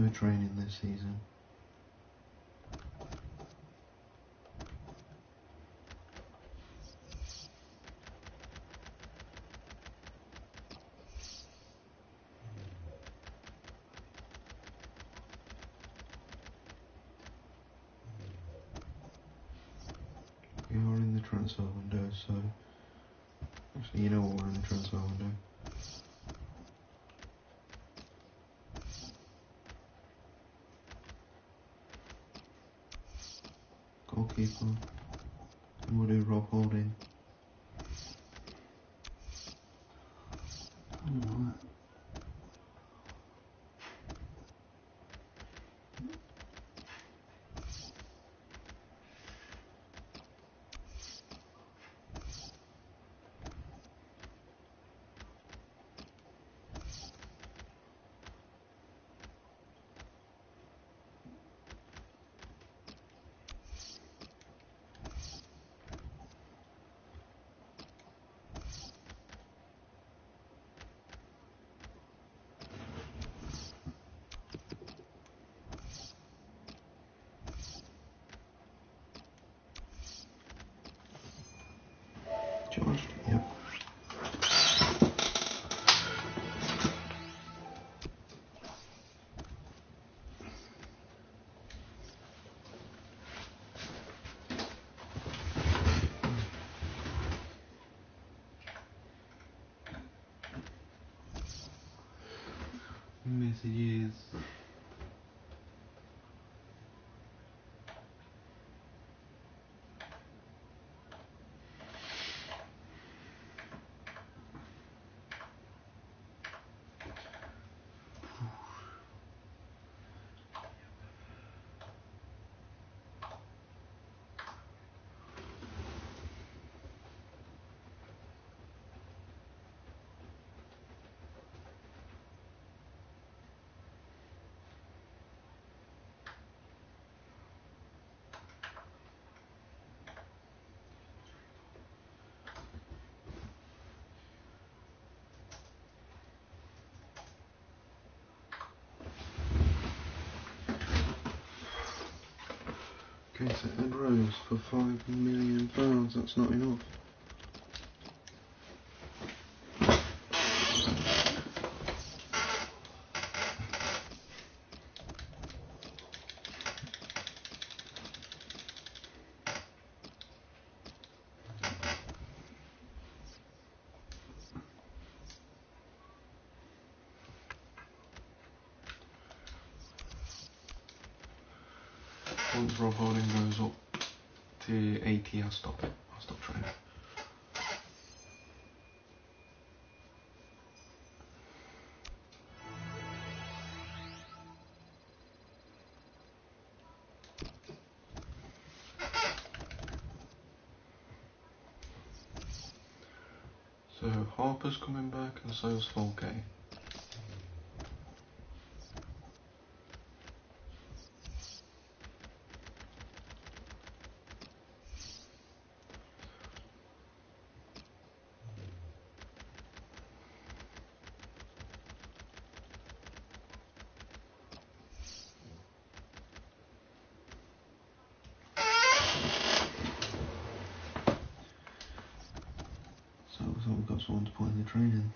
no training this season. We are in the transfer window, so actually, you know what, we're in the transfer window. Goalkeeper, and we'll do Rob Holding. Alright. Charged, yep. Messages. Okay, so Ed Rose for £5 million, that's not enough. Once Rob Holding goes up to 80, I'll stop it. I'll stop training. So Harper's coming back and so is Folke. So we've got someone to put in the training.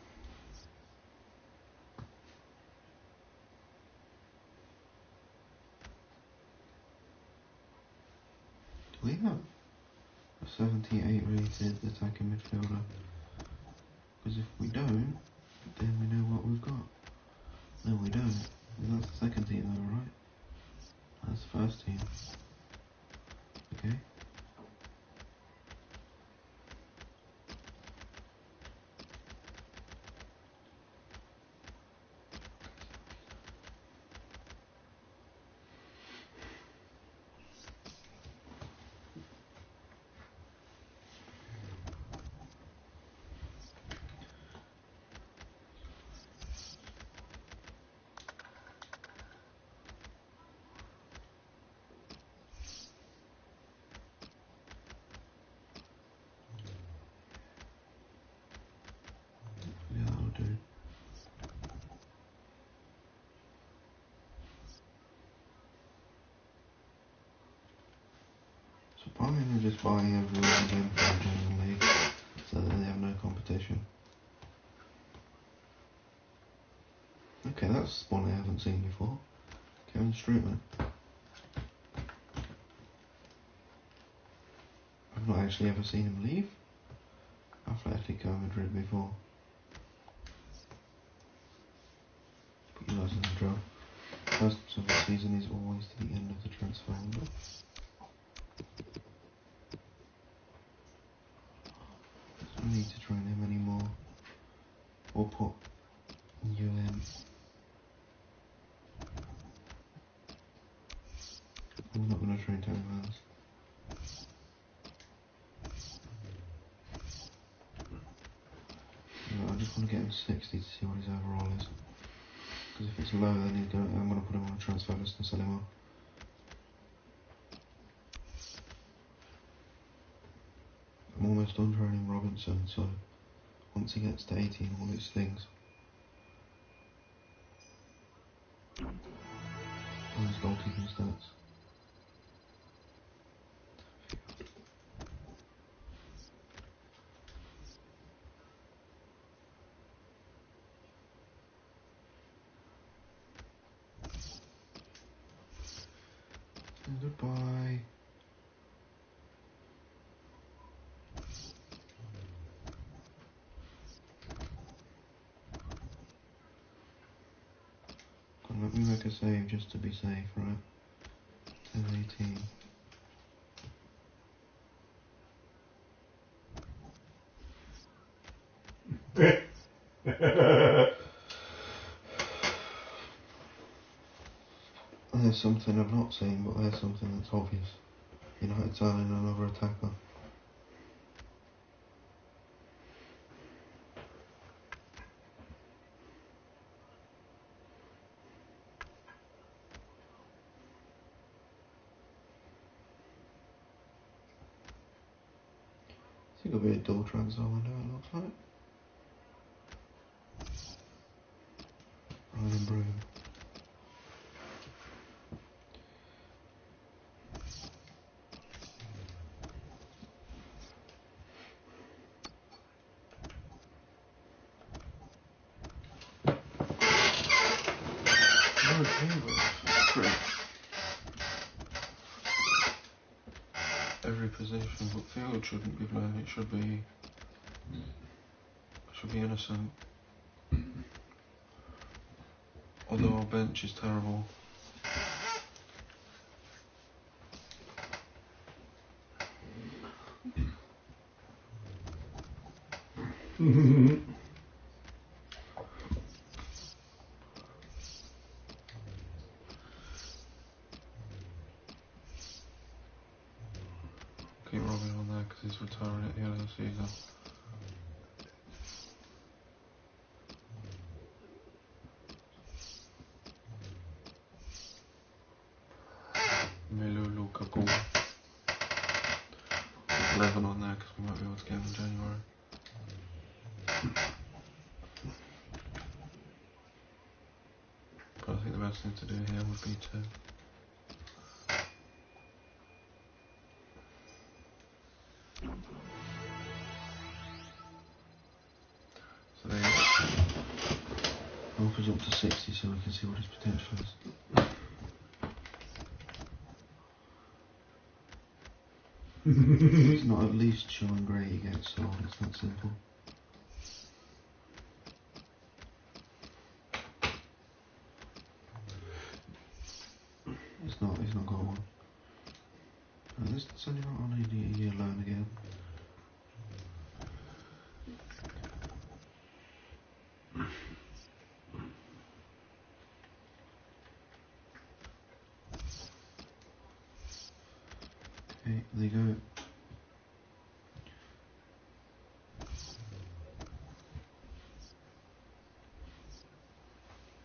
Do we have a 78 rated attacking midfielder? Because if we don't, then we know what we've got. No, we don't. That's the second team though, right? That's the first team. Okay. I'm going to just buy everyone again for the German League so that they have no competition. Okay, that's one I haven't seen before. Kevin Streetman. I've not actually ever seen him leave Atletico Madrid before. But you guys know the drill. First of the season is always to the end of the transfer window. Don't need to train him anymore. Or put you in. I'm not going to train Tony Miles. I just want to get him 60 to see what his overall is. Because if it's low, then I'm going to put him on a transfer list and sell him off. I'm almost done training Robinson, so once he gets to 80 and all his things, all his goalkeeping stats. Goodbye. Let me make a save just to be safe, right? 10-18. There's something I've not seen, but there's something that's obvious. United signing another attacker. I think it'll be a dual transfer window, it looks like. Ryan Broom. Every position, but Field shouldn't be playing. It should be innocent. Although our bench is terrible. Keep Robin on there because he's retiring at the end of the season. Melu Lukaku. 11 on there because we might be able to get him in January. But I think the best thing to do here would be to so there you go. Offers up to 60 so we can see what his potential is. If he's not at least showing grey, he gets sold. It's that simple. He's not got one. Let's send him out on a year loan again. Okay, there you go.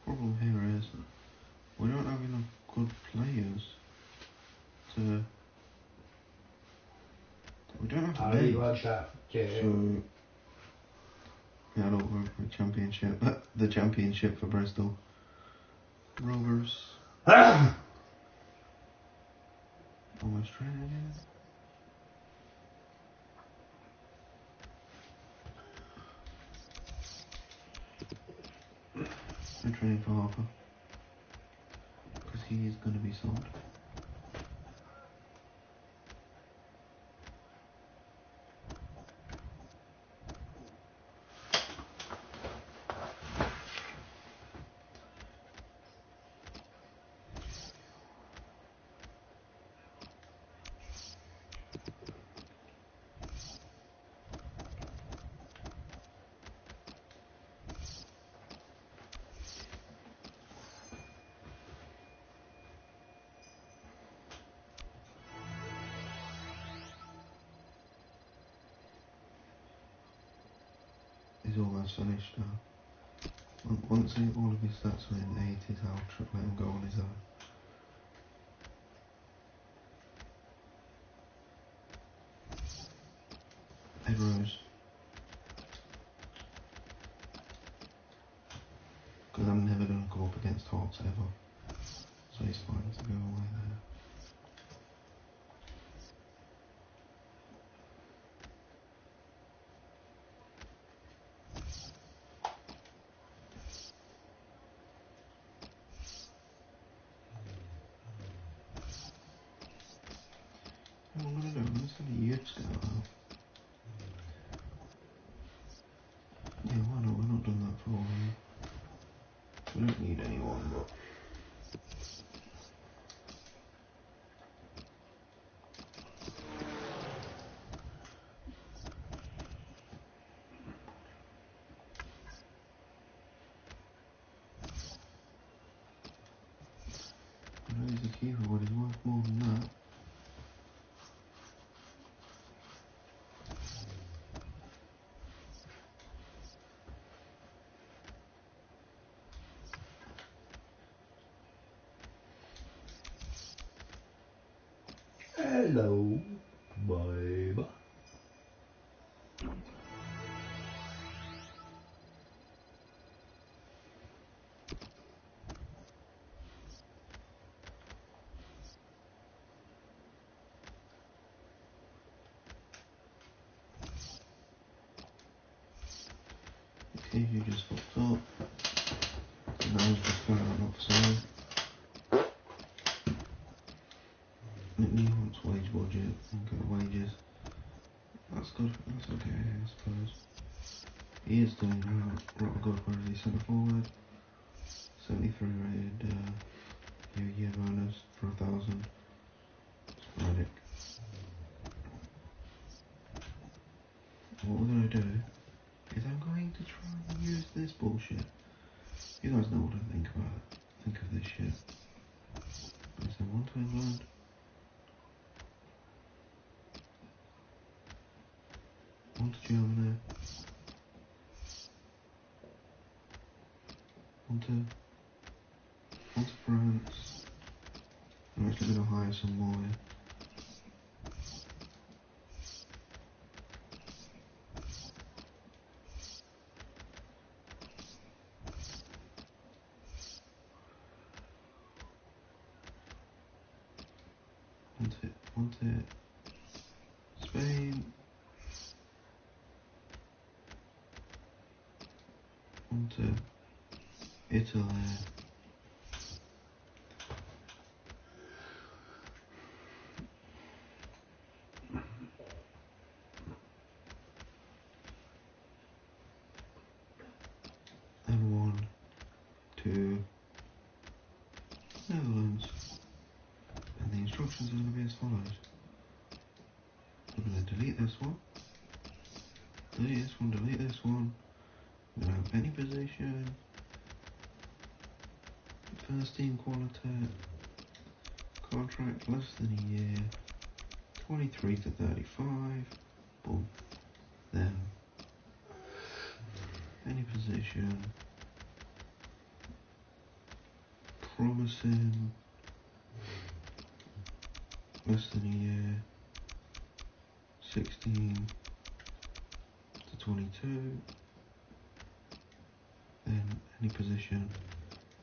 Problem here is we don't have enough good players to. We don't have to make. So yeah, I don't work for the championship. The championship for Bristol. Rovers. Almost training again. training for Harper. Because he is going to be sold. He's almost finished now. Once all of his stats are in 80s, I'll let him go on his own. Ed Rose. Because I'm never going to go up against Hearts ever. So he's fine to go away there. What am I going to do? I'm going to send a youth scout out. Yeah, why not? We've not done that for a while. We don't need anyone, but... I know he's a keeper, but he's worth more than that. Hello, baby. Okay, you just fucked up. And now he's just going out off sale. McNeil wants wage budget and got wages. That's good, that's okay, I suppose. He is doing rather good. Where is he? Centre forward. 73 rated, year bonus for 1,000. Sporadic. What we're going to do is I'm going to try and use this bullshit. You guys know what I think about it. Think of this shit. I send one to England. One to Germany. One to France. I'm actually going to hire some more. One to Spain. One to Italy. And one to Netherlands. And the instructions are going to be as follows. We're going to delete this one. Delete this one, delete this one. We're going to have any position. First team quality. Contract less than a year. 23 to 35. Boom. Then any position. Promising. Less than a year. 16 to 22. Then any position.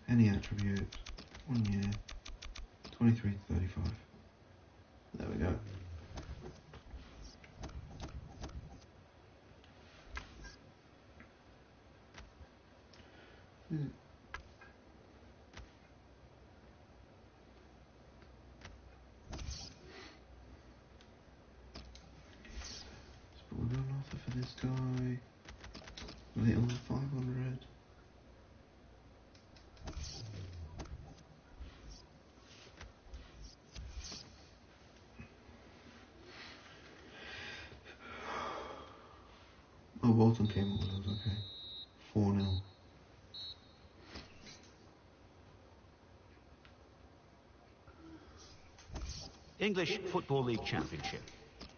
Any attribute. 1 year. 23 to 35. There we go. this guy. Little 500. Oh, Bolton came up with us, okay. 4-0. English Football League Championship.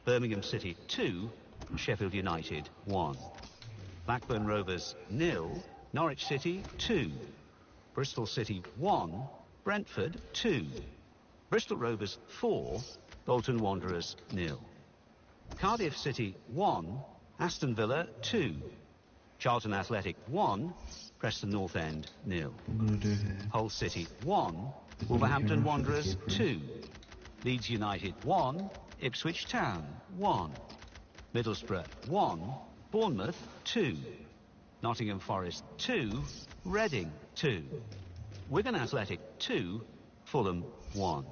Birmingham City 2, Sheffield United 1. Blackburn Rovers 0, Norwich City 2. Bristol City 1, Brentford 2. Bristol Rovers 4, Bolton Wanderers 0. Cardiff City 1, Aston Villa 2. Charlton Athletic 1, Preston North End 0. I'm gonna do here. Hull City 1, Wolverhampton Wanderers 2. Leeds United 1, Ipswich Town 1. Middlesbrough 1, Bournemouth 2. Nottingham Forest 2, Reading 2. Wigan Athletic 2, Fulham 1.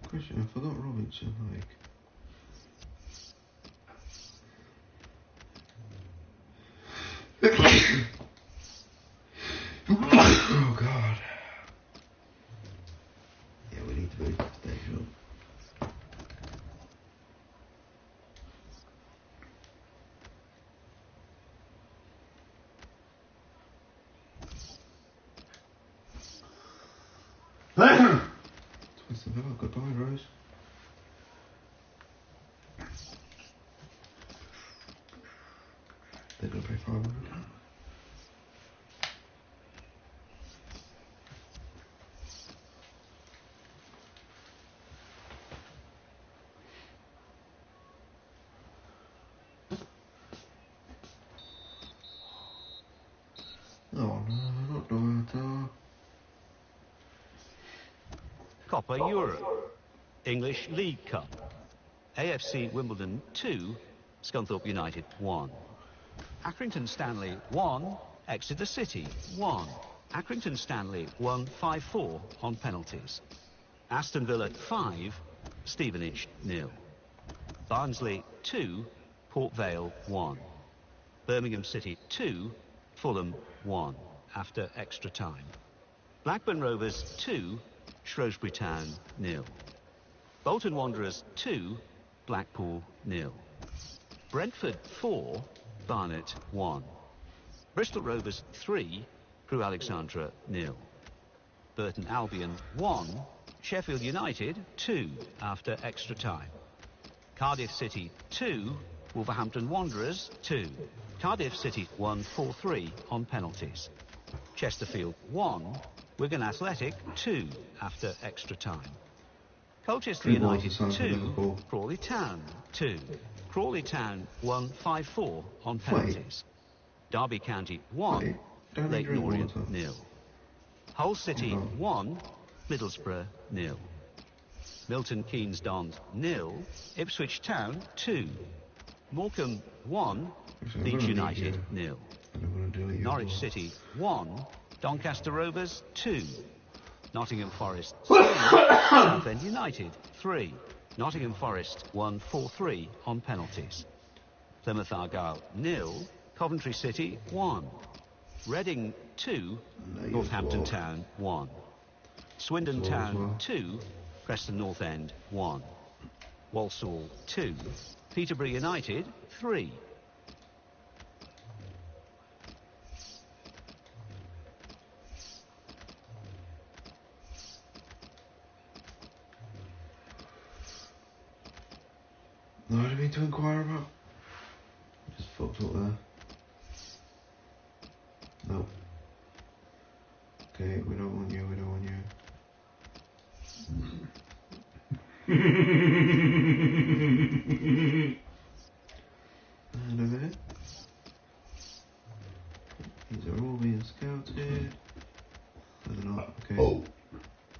Question, I forgot Robinson, like... Oh god. Yeah, we need to move the station. Twist the bell, goodbye Rose. They're gonna pay 500. Oh no, not Dorota. Copa Europe. English League Cup. AFC Wimbledon 2, Scunthorpe United 1. Accrington Stanley 1, Exeter City 1. Accrington Stanley won 5-4 on penalties. Aston Villa 5, Stevenage 0. Barnsley 2, Port Vale 1. Birmingham City 2, Fulham 1 after extra time. Blackburn Rovers 2, Shrewsbury Town 0. Bolton Wanderers 2, Blackpool 0. Brentford 4, Barnet 1. Bristol Rovers 3, Crewe Alexandra 0. Burton Albion 1, Sheffield United 2 after extra time. Cardiff City 2, Wolverhampton Wanderers 2. Cardiff City won 4-3 on penalties. Chesterfield 1, Wigan Athletic 2 after extra time. Colchester United 2, Crawley Town 2. Crawley Town won 5-4 on penalties. Derby County 1, Leyton Orient 0. Hull City 1, Middlesbrough 0. Milton Keynes Dons 0, Ipswich Town 2. Morecambe 1, Leeds United 0. Norwich City 1, Doncaster Rovers 2. Nottingham Forest 3, Southend United 3. Nottingham Forest won 4-3 on penalties. Plymouth Argyle 0, Coventry City 1. Reading 2, Northampton Town 1. Swindon Town 2, Preston North End 1. Walsall 2, Peterborough United 3. No, I didn't mean to inquire about. Just fucked up there. No. Okay, we don't want you, we don't want you. And over here. These are all being scouted. No, they're not, okay. Oh.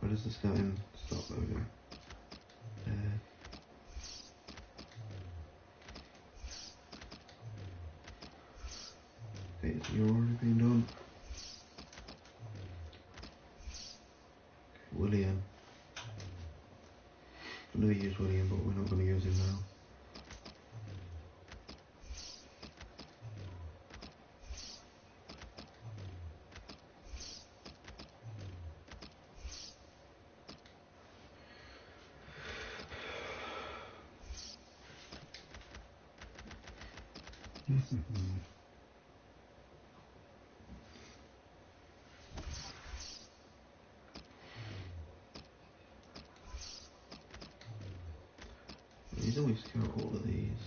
Where does the scouting stop? There we go. Okay, so you're already being done. William. I know you use William, but we're not going to use him now. He's always scout all of these.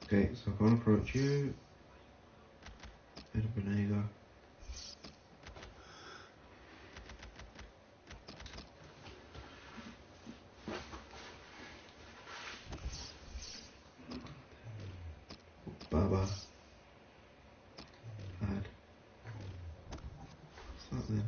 Okay, so I can't approach you. Bit of Benega. Baba. Had. What's that then?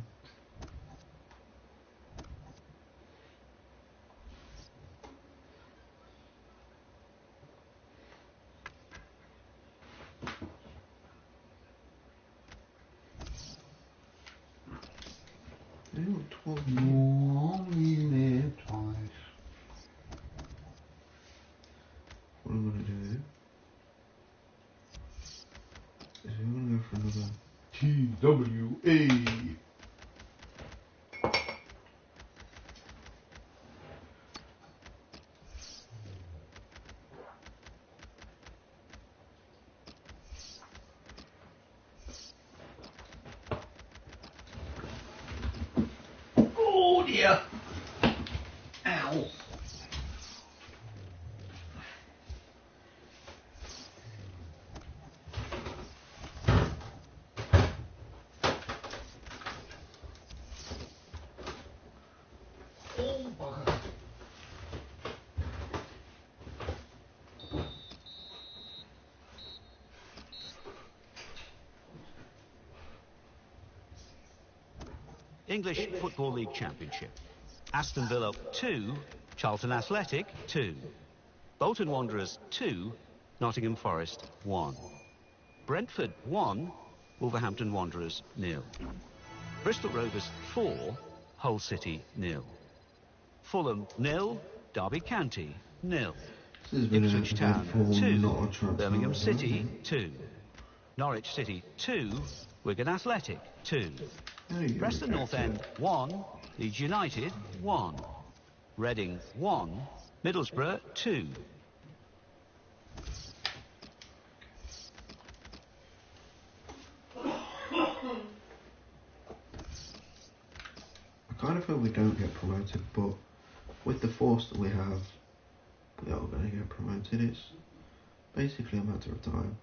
They don't talk to you. Only live twice. What I'm going to do is we're going to go for another. TWA. Oh dear. Ow. Oh bugger. English Football League Championship. Aston Villa 2, Charlton Athletic 2. Bolton Wanderers 2, Nottingham Forest 1. Brentford 1, Wolverhampton Wanderers 0. Bristol Rovers 4, Hull City 0. Fulham 0, Derby County 0. This has been Ipswich an Town eventful, 2, not a transfer Birmingham window, City isn't it? 2. Norwich City 2, Wigan Athletic 2. There you go, Preston North rejected. End 1, Leeds United 1. Reading 1, Middlesbrough 2. I kind of hope we don't get promoted, but with the force that we have, we are going to get promoted. It's basically a matter of time.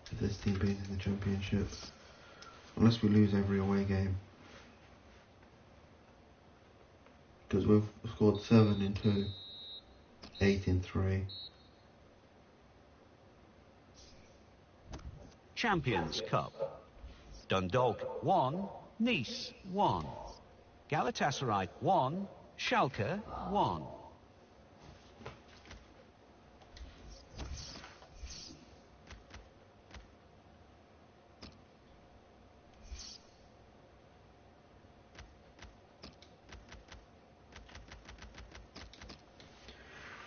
With this team being in the championship, unless we lose every away game, because we've scored 7 in 2, 8 in 3. Champions Cup. Dundalk 1, Nice 1. Galatasaray 1, Schalke 1.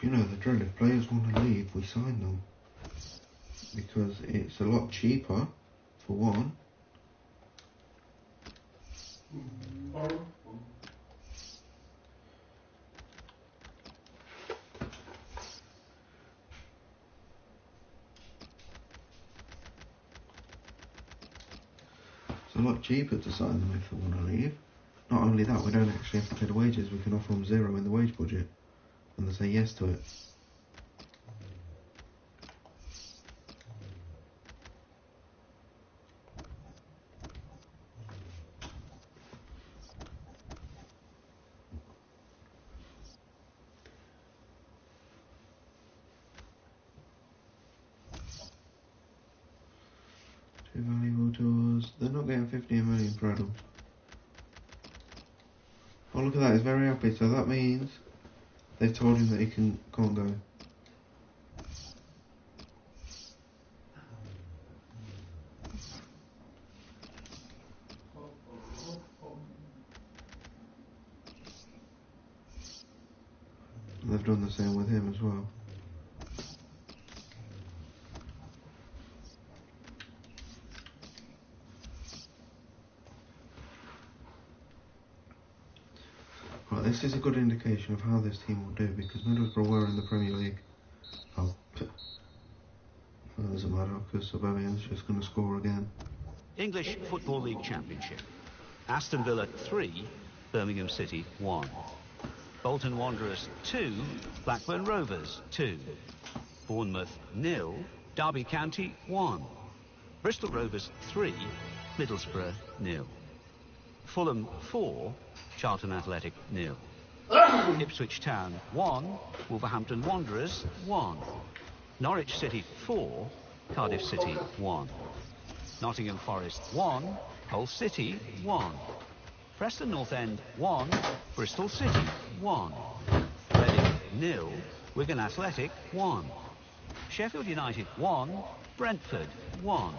You know, the drill, if players want to leave, we sign them. Because it's a lot cheaper, for one. It's a lot cheaper to sign them if they want to leave. Not only that, we don't actually have to pay the wages, we can offer them 0 in the wage budget. And they say yes to it. They're not getting 15 million for adults. Oh, look at that, he's very happy, so that means they've told him that he can't go. And they've done the same with him as well. Right, this is a good indication of how this team will do, because Middlesbrough were in the Premier League. Oh, that doesn't matter, because Birmingham's just going to score again. English Football League Championship. Aston Villa 3, Birmingham City 1. Bolton Wanderers 2, Blackburn Rovers 2. Bournemouth 0, Derby County 1. Bristol Rovers 3, Middlesbrough 0. Fulham 4, Charlton Athletic 0. Ipswich Town 1, Wolverhampton Wanderers 1. Norwich City 4, Cardiff City 1. Nottingham Forest 1, Hull City 1. Preston North End 1, Bristol City 1. Reading 0, Wigan Athletic 1. Sheffield United 1, Brentford 1.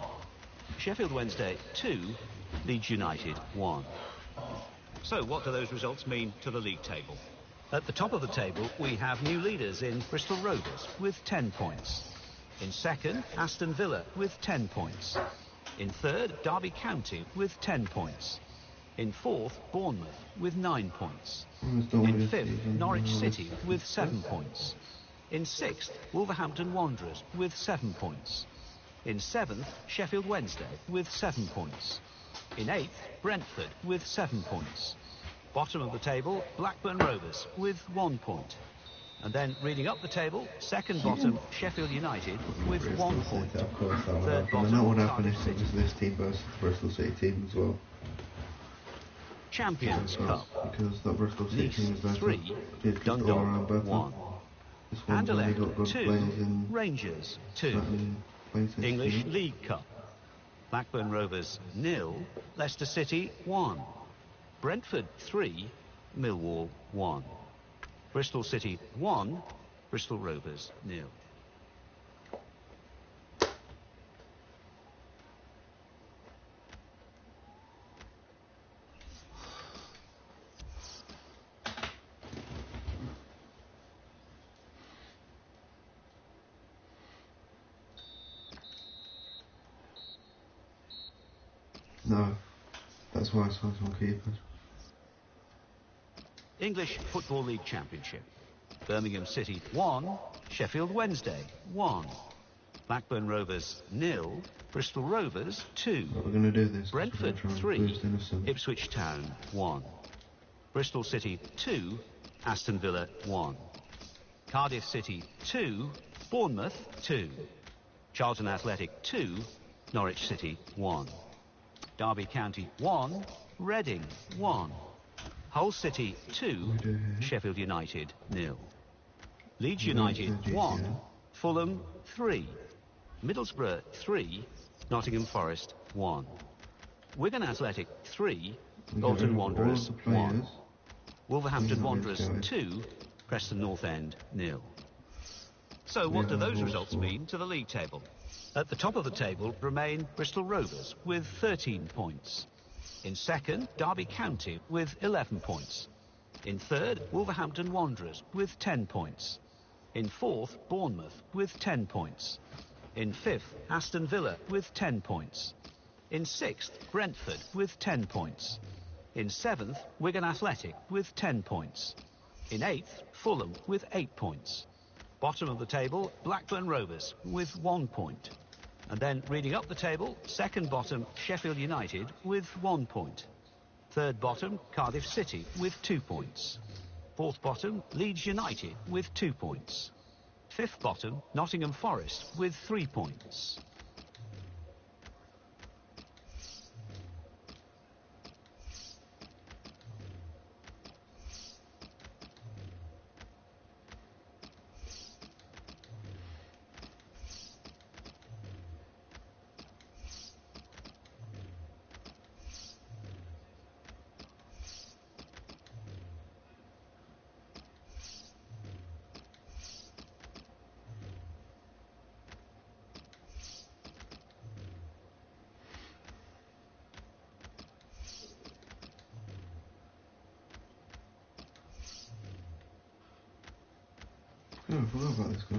Sheffield Wednesday 2, Leeds United 1. So what do those results mean to the league table? At the top of the table we have new leaders in Bristol Rovers with 10 points. In second, Aston Villa with 10 points. In third, Derby County with 10 points. In fourth, Bournemouth with 9 points. In fifth, Norwich City with 7 points. In sixth, Wolverhampton Wanderers with 7 points. In seventh, Sheffield Wednesday with 7 points. In eighth, Brentford with 7 points. Bottom of the table, Blackburn Rovers with 1 point. And then reading up the table, second bottom, Sheffield United with 1 point. Of course that would Third happen. And bottom, that would happen Cardiff if it was City. this team versus the Bristol City team as well. Champions Cup. Because that Bristol City Nice team is better. 3, It's just all around Dundalk better. 1. This one's only Anderlecht got good 2, players in Rangers 2. certain places. English League Cup. Blackburn Rovers 0, Leicester City 1. Brentford 3, Millwall 1. Bristol City 1, Bristol Rovers 0. No, that's why I signed some keepers. English Football League Championship. Birmingham City 1, Sheffield Wednesday 1. Blackburn Rovers 0, Bristol Rovers 2. But we're going to do this. Brentford We're gonna try and 3, boost innocence. Ipswich Town 1. Bristol City 2, Aston Villa 1. Cardiff City 2, Bournemouth 2. Charlton Athletic 2, Norwich City 1. Derby County 1, Reading 1. Hull City 2, Sheffield United 0. Leeds United 1, Fulham 3. Middlesbrough 3, Nottingham Forest 1. Wigan Athletic 3, Bolton Wanderers 1. Wolverhampton Wanderers 2, Preston North End 0. So what do those results mean to the league table? At the top of the table remain Bristol Rovers with 13 points. In second, Derby County with 11 points. In third, Wolverhampton Wanderers with 10 points. In fourth, Bournemouth with 10 points. In fifth, Aston Villa with 10 points. In sixth, Brentford with 10 points. In seventh, Wigan Athletic with 10 points. In eighth, Fulham with 8 points. Bottom of the table, Blackburn Rovers with 1 point. And then reading up the table, second bottom, Sheffield United with 1 point. Third bottom, Cardiff City with 2 points. Fourth bottom, Leeds United with 2 points. Fifth bottom, Nottingham Forest with 3 points. Oh, I forgot about this guy.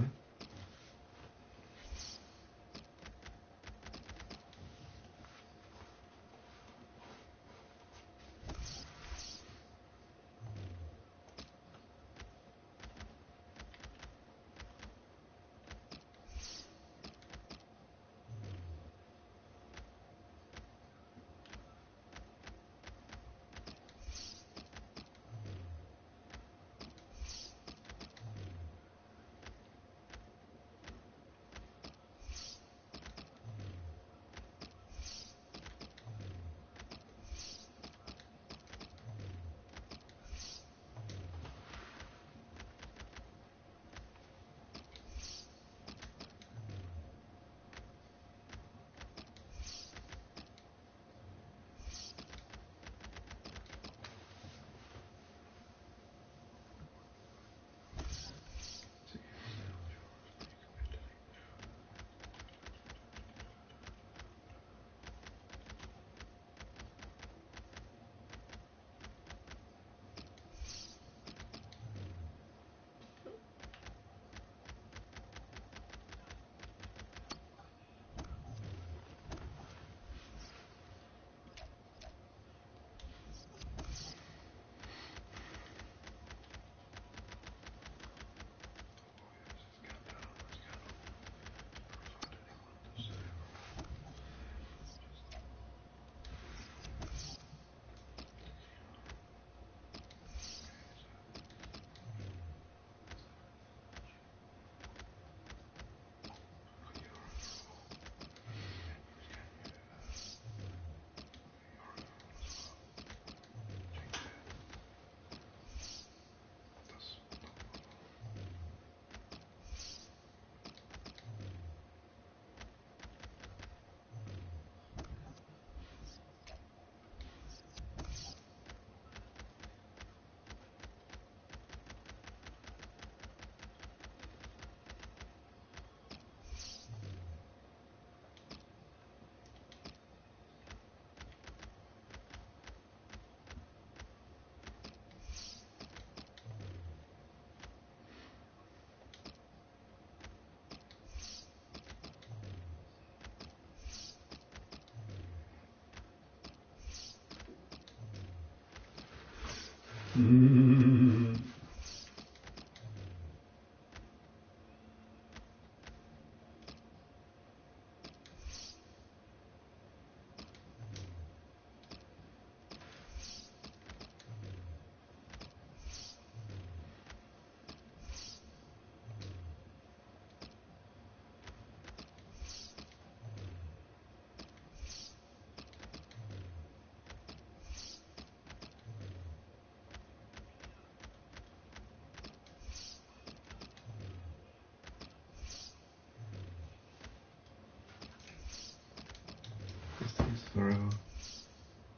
This takes forever.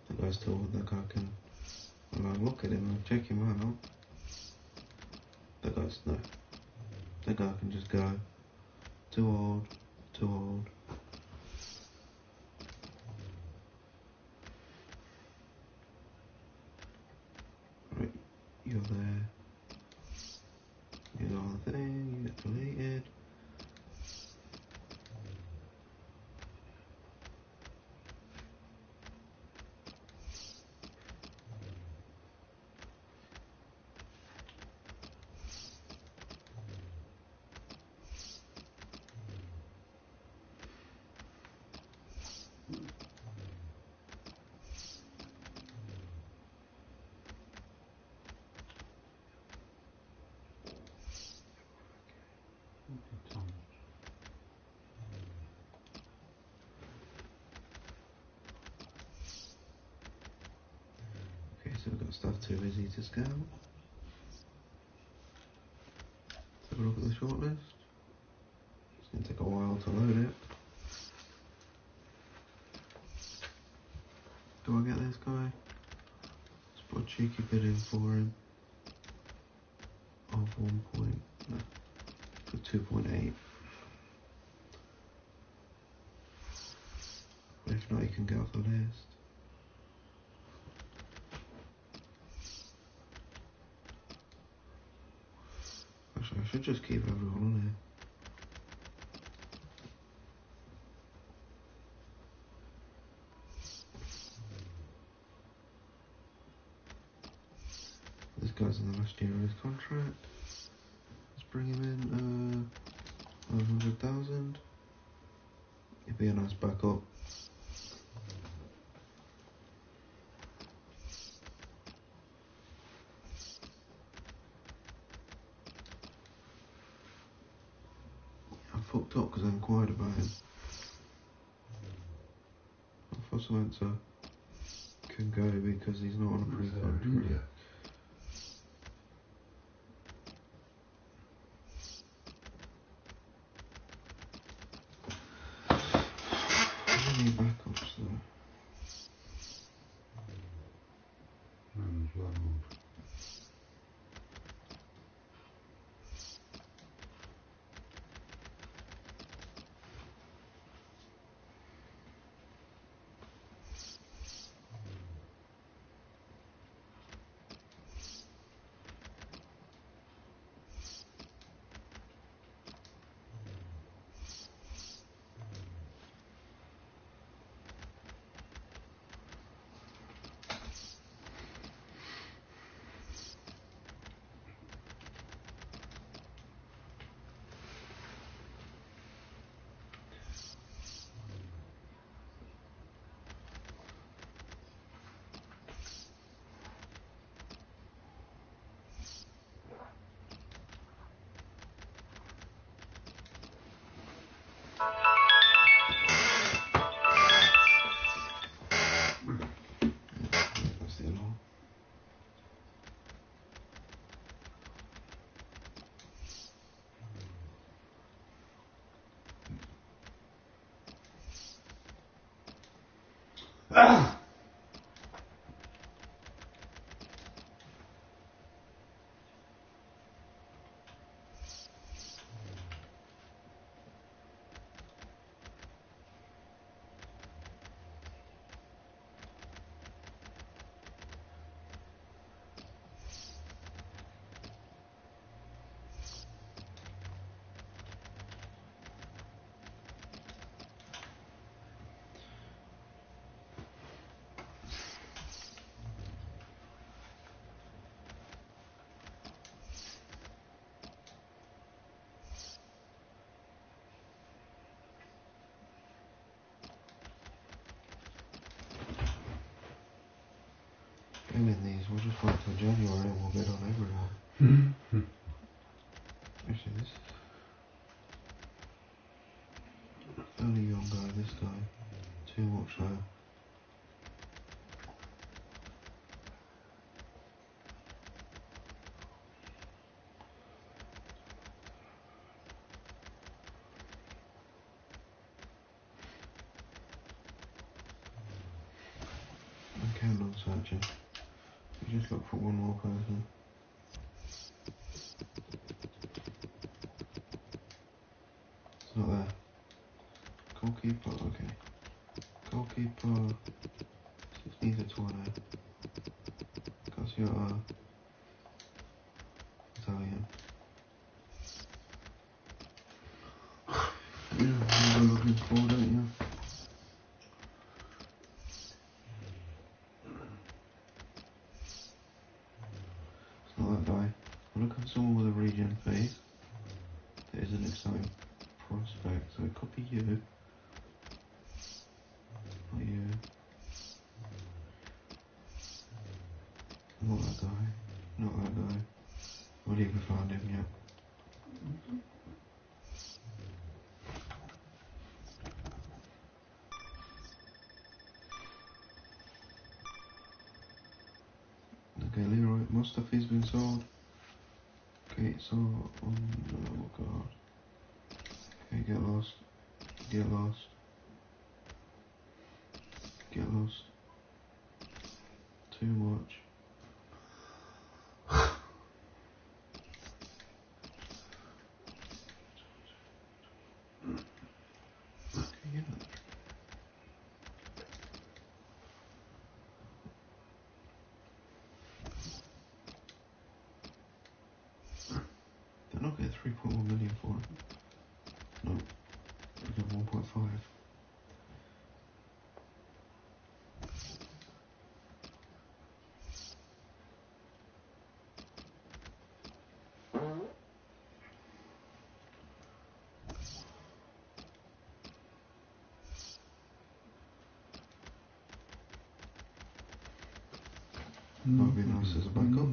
The guy's told the guy can, when I look at him and check him out, the guy's no. The guy can just go, too old, too old. Right, you're there. You go on the thing, you get deleted. Okay, so we've got stuff too busy to scout. Let's have a look at the shortlist. It's going to take a while to load it. Do I get this guy? Let's put a cheeky bid in for him. Of 1 point, no, for 2.8. If not, you can get off the list. Actually, I should just keep everyone on here. This guy's in the last year of his contract. Let's bring him in 100,000. It'd be a nice backup. I fucked up because I inquired about him. I thought I went to couldn't go because he's not on a pre-contract. Any backups though? That's the alarm. Doing these, we'll just wait till January and we'll bid on everyone. Actually, this is fairly young guy, this guy. Too much though. I'm counting on searching. We just look for one more person. It's not there. Goalkeeper, okay. Goalkeeper. Just needs a 20. Because you're Italian. You know who we're looking for, don't you? It's not that guy. We're looking for someone with a region face. That is an exciting prospect. So it could be you. Not you. Not that guy. Not that guy. We'll even find him yet. Okay, Leroy, Mustafi's been sold. Okay, so oh god. Okay, get lost. Get lost. Get lost. Too much. Okay, yeah. They're not not get 3.1 million for him? No, I get 1.5. Might be nice as a backup.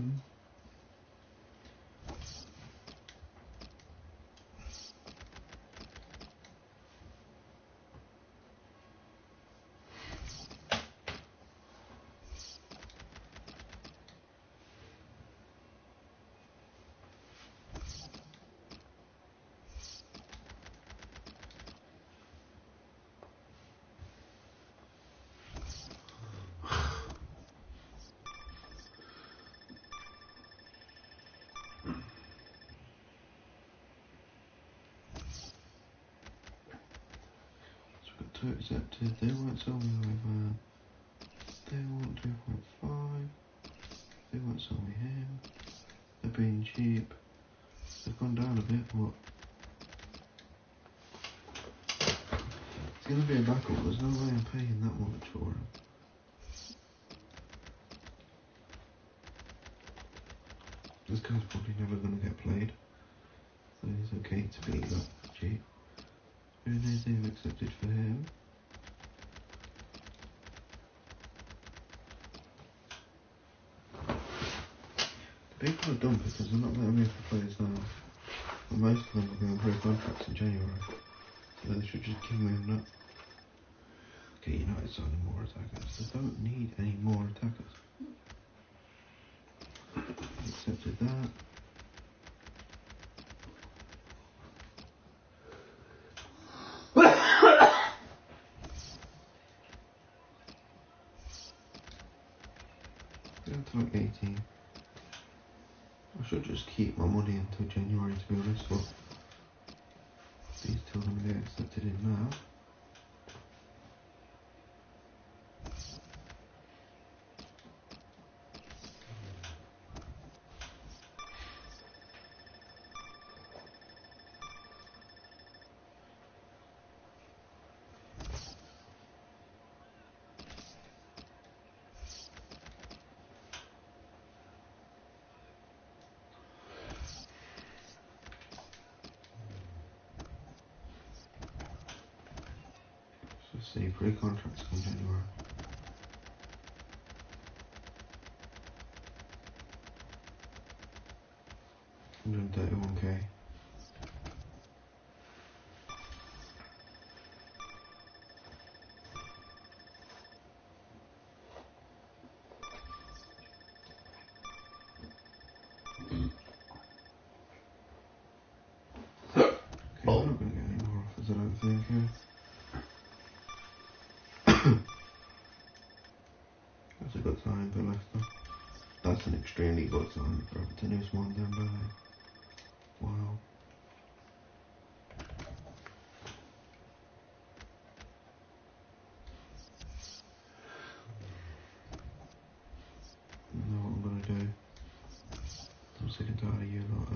Accepted. They won't sell me over. They want 2.5. They won't sell me him. They're being cheap. They've gone down a bit, but it's going to be a backup. There's no way I'm paying that much for him. This guy's probably never going to get played, so it's okay to be that cheap. They've accepted for him. People are dumb because they're not letting me have the players now. And most of them are going to break contracts in January. So they should just keep moving up. Okay, United signing more attackers. They don't need any more attackers. Accepted that. Down to like 18. I should just keep my money until January, to be honest, but these two are going to get accepted in now. So see, pre-contracts come January. $131k. Okay, I'm not going to get any more offers, I don't think. That's a good sign for Leicester. That's an extremely good sign for Everton, who's won Dembele. Wow. I know what I'm going to do. I'm sick and tired of you lot.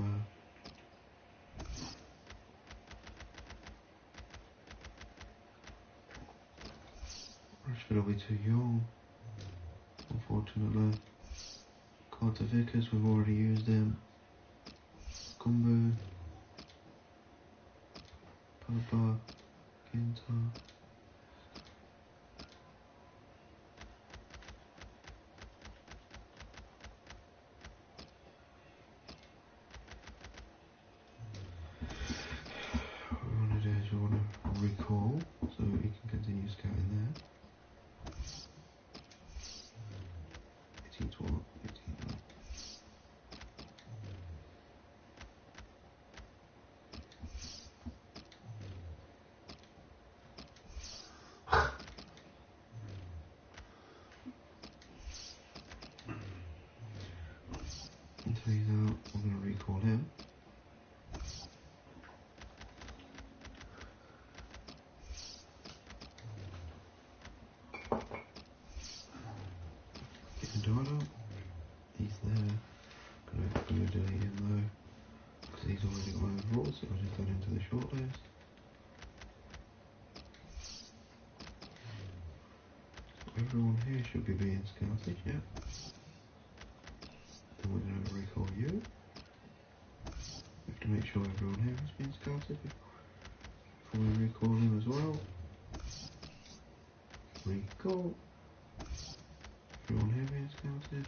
Rashford will be too young, unfortunately. Carter Vickers, we've already used him. Gumbo. Pogba. Ginter. What we want to do is we want to recall so we can continue scouting there. 18 to 1, 18. my overall, so I'll just add into the shortlist. Everyone here should be being scouted, yeah. Then we're going to recall you. We have to make sure everyone here has been scouted before we recall him as well. Recall. Everyone here being scouted.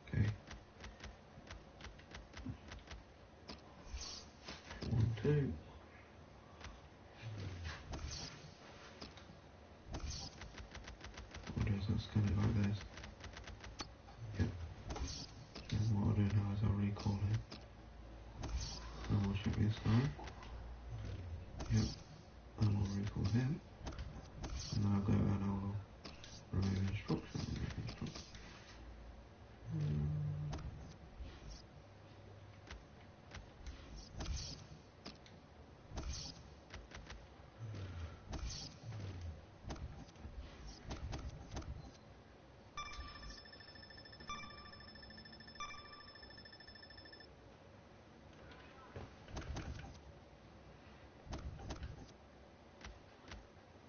Okay. 1, 2. I'll scan it like this. Yep. And what I'll do now is I'll recall him. And we'll check this guy. Yep. And we'll recall him. And then I'll go and I'll remove instruction.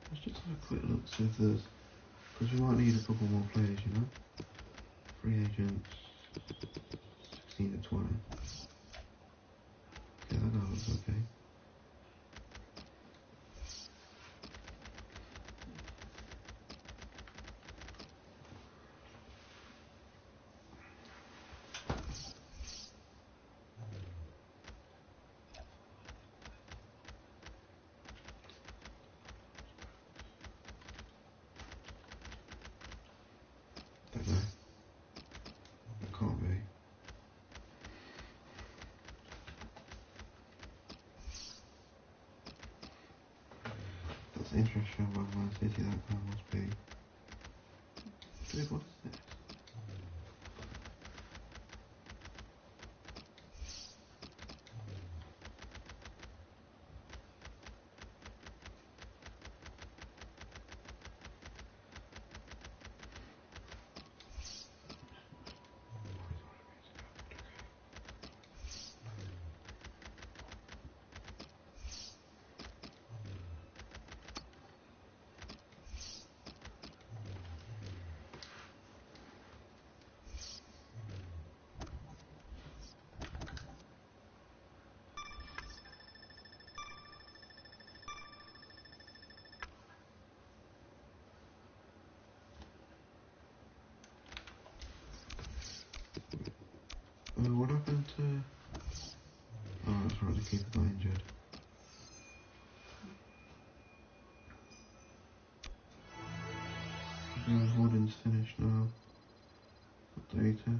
Let's just have a quick look, see if there's, because we might need a couple more players, you know. Free agents, 16 to 20. Okay, that guy looks okay. That guy. It can't be. That's interest shown by Man City, that guy must be. Dude, what is this? What happened to... Oh, that's right, the keeper got injured. Holden's finished now. Data.